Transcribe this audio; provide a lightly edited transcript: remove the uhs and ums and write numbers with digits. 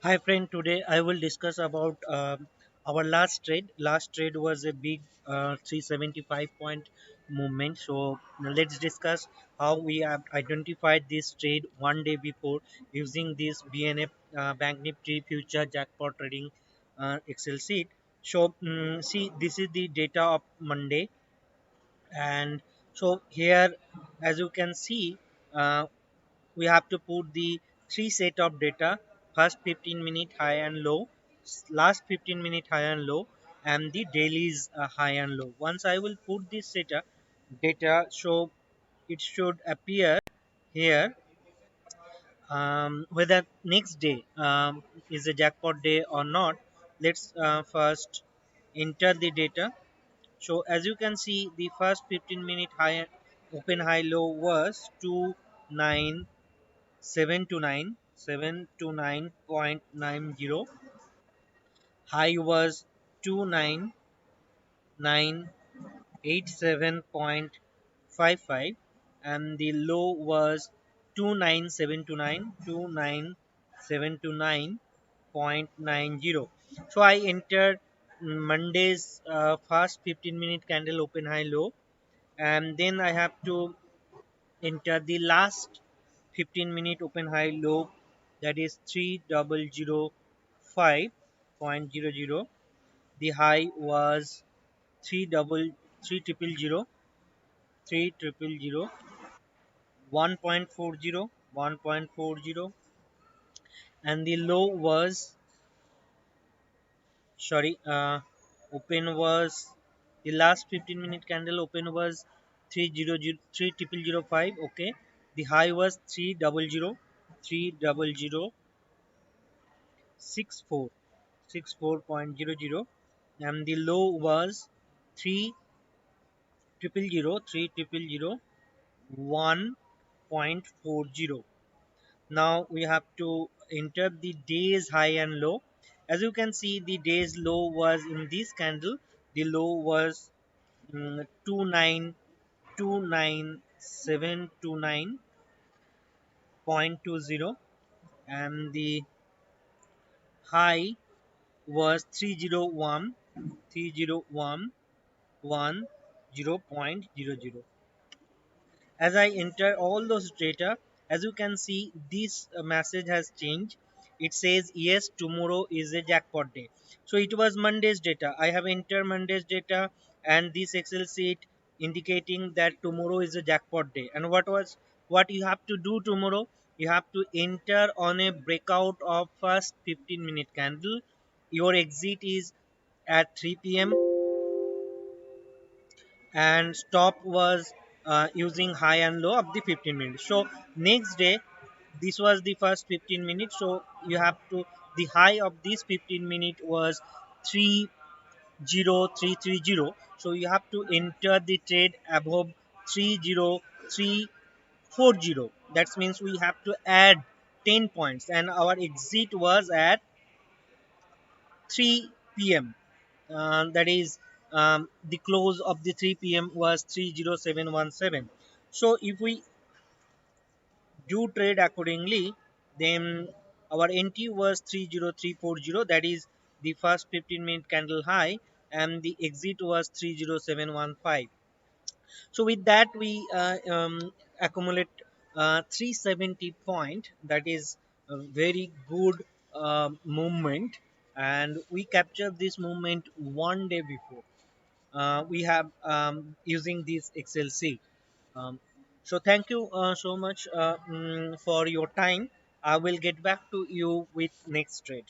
Hi friend, today I will discuss about our last trade. Last trade was a big 375 point movement. So let's discuss how we have identified this trade one day before using this BNF Bank Nifty Future Jackpot Trading Excel sheet. So see, this is the data of Monday, and so here, as you can see, uh, we have to put the three set of data: first 15-minute high and low, last 15-minute high and low, and the daily's high and low. Once I will put this data, so it should appear here, whether next day is a jackpot day or not. Let's first enter the data. So as you can see, the first 15-minute high open high low was 29,729.90. High was 29,987.55, and the low was 29,729.90. So I entered Monday's first 15-minute candle open high low, and then I have to enter the last 15-minute open high low, that is 3005.00. The high was 300, 1.40, and the low was, sorry, open was, the last 15-minute candle open was 300, 30005. Okay, the high was 300, 300, 64 and the low was 300, 1.40. Now we have to enter the day's high and low. As you can see, the day's low was in this candle. The low was 29,729.20, and the high was 301.00. As I enter all those data, as you can see, this message has changed. It says yes, tomorrow is a jackpot day. So it was Monday's data. I have entered Monday's data, and this Excel sheet indicating that tomorrow is a jackpot day. And what you have to do tomorrow? You have to enter on a breakout of first 15-minute candle. Your exit is at 3 p.m. and stop was using high and low of the 15 minutes. So next day, this was the first 15 minutes. So you have to, the high of this 15 minute was 30330. So you have to enter the trade above 30340. That means we have to add 10 points, and our exit was at 3 p.m. That is, the close of the 3 p.m. was 30717. So if we do trade accordingly, then our NT was 30340, that is the first 15-minute candle high, and the exit was 30715. So with that, we accumulate 370 point. That is a very good movement, and we captured this movement one day before. We have using this Excel sheet. Um, so thank you so much for your time. I will get back to you with next trade.